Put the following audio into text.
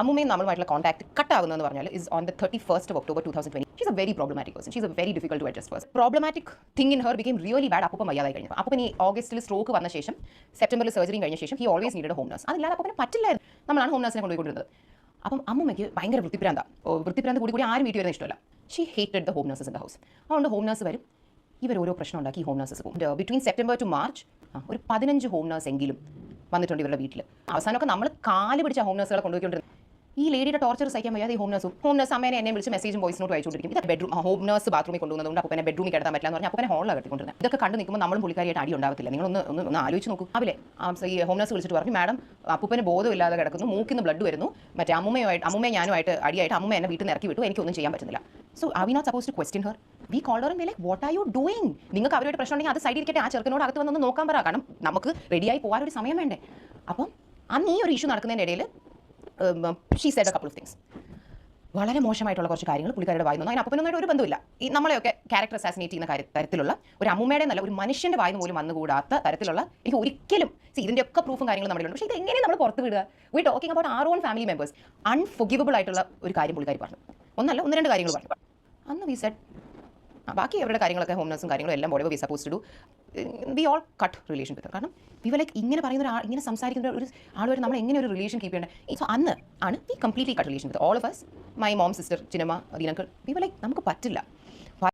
അമ്മുമ്മയും നമ്മളുമായിട്ടുള്ള contact cut ആകുന്നതെന്ന് പറഞ്ഞാൽ is on the 31st of October 2020. She's a very problematic person. She's a very difficult to adjust person. Problematic thing in her became really bad അപ്പം വയ്യാതായി കഴിഞ്ഞു. അപ്പം ഈ ഓഗസ്റ്റിൽ stroke വന്ന ശേഷം സെപ്റ്റംബറിൽ സർജറി കഴിഞ്ഞ ശേഷം he always needed home nurse. അതില്ലാതെ അപ്പം പറ്റില്ലായിരുന്നു. നമ്മളാണ് ഹോം നഴ്സിനെ കൊണ്ടുപോയിക്കൊണ്ടിരുന്നത്. അപ്പം അമ്മമ്മയ്ക്ക് ഭയങ്കര വൃത്തിപ്രാന്ത കൂടി ആരും വീട്ടിൽ വരുന്ന ഇഷ്ടമല്ല. She hated the home nurses in the house. അതുകൊണ്ട് ഹോം നഴ്സ് വരും, ഇവർ ഓരോ പ്രശ്നം ഉണ്ടാക്കി ഹോം നഴ്സസ് പോകും. ബിറ്റ്വീൻ സെപ്റ്റംബർ ടു മാർച്ച് ഒരു 15 ഹോം നഴ്സ് എങ്കിലും വന്നിട്ടുണ്ട് ഇവരുടെ വീട്ടിൽ. അവസാനമൊക്കെ നമ്മൾ കാല് പിടിച്ച ഹോം നഴ്സുകളെ കൊണ്ടുപോയിക്കൊണ്ടിരുന്നത്. ഈ ലേഡിയുടെ ടോർച്ചർ സഹിക്കാൻ വയ്യാതെ ഈ ഹോം നഴ്സ് അമ്മേനെ എന്നെ വിളിച്ച് മെസ്സേജും വോയിസ് നോട്ട് അയച്ചുകൊണ്ടിരിക്കും. ഇത് ബെഡ്റൂം ഹോം നഴ്സ് ബാത്റൂമിൽ കൊണ്ടുവന്നതുകൊണ്ട് അപ്പോൾ ബെഡ്റൂമിൽ കിടത്താൻ പറ്റില്ല എന്ന് പറഞ്ഞാൽ അപ്പോൾ ഹോളിലാണ് കെട്ടിക്കൊണ്ടിരുന്നത്. ഇതൊക്കെ കണ്ട് നിൽക്കുമ്പോൾ നമ്മളും പുള്ളിക്കാരിയായിട്ട് അടി ഉണ്ടാകത്തില്ല. നിങ്ങളൊന്ന് ആലോചിച്ച് നോക്കൂ. അവലെ ഈ ഹോം നഴ്സ് വിളിച്ചിട്ട് പറഞ്ഞു, മാഡം അപ്പൂപ്പന് ബോധമില്ലാതെ കിടക്കുന്നു, മൂക്കിന്ന് ബ്ലഡ് വരുന്നു, മറ്റേ അമ്മയും ഞാനുമായിട്ട് അടിയായിട്ട് അമ്മ എന്നെ വീട്ടിൽ നിന്ന് ഇറക്കി വിട്ടു, എനിക്കൊന്നും ചെയ്യാൻ പറ്റുന്നില്ല. So are we not suppose to question her? We called her and like what are you doing? നിങ്ങൾക്ക് അവരുടെ പ്രശ്നം ഉണ്ടെങ്കിൽ അത് സൈഡിൽ ഇരിക്കട്ടെ, ആ ചെറുക്കനോട് അകത്ത് വന്നൊന്ന് നോക്കാൻ പറ. കാരണം നമുക്ക് റെഡിയായി പോകാൻ ഒരു സമയം വേണ്ടേ. അപ്പം അന്ന് ഈ ഒരു ഇഷ്യൂ നടക്കുന്നതിൻ്റെ ഇടയിൽ she said A couple of things. വളരെ മോശമായിട്ടുള്ള കുറച്ച് കാര്യങ്ങൾ പുള്ളിക്കാരുടെ വായിന്നു. അതിന് അപ്പനൊന്നും ഒരു ബന്ധമില്ല. ഈ നമ്മളെയൊക്കെ ക്യാരക്ടർ അസാസിനേറ്റ് ചെയ്യുന്ന തരത്തിലുള്ള ഒരു അമ്മൂമ്മയുടെ നല്ല ഒരു മനുഷ്യൻ്റെ വായിന്ന് പോലും വന്നുകൂടാത്ത തരത്തിലുള്ള എനിക്ക് ഒരിക്കലും ഇതിൻ്റെയൊക്കെ പ്രൂഫും കാര്യങ്ങളും നമ്മളുണ്ട്. പക്ഷേ ഇത് എങ്ങനെ നമ്മൾ പുറത്ത് വിടുക? We talking about our own family members. Unforgivable ആയിട്ടുള്ള ഒരു കാര്യം പുള്ളിക്കാരി പറഞ്ഞു. ഒന്ന് രണ്ട് കാര്യങ്ങൾ പറഞ്ഞു. അന്ന് വി സെഡ് ബാക്കി അവരുടെ കാര്യങ്ങളൊക്കെ ഹോം നഴ്സും കാര്യങ്ങളും എല്ലാം we suppose to do. We all cut relation with. കാരണം വി വർ ലൈക്ക് ഇങ്ങനെ പറയുന്ന ഇങ്ങനെ സംസാരിക്കുന്ന ഒരു ആളുമായിട്ട് നമ്മൾ എങ്ങനെ ഒരു റിലേഷൻ കീപ്പ് ചെയ്യേണ്ടത്? സോ അന്ന് ആണ് we completely cut relation with all of us. My mom, sister, ചിന്നമ്മ, ദീനക്കൾ. വി വർ ലൈക്ക് നമുക്ക് പറ്റില്ല.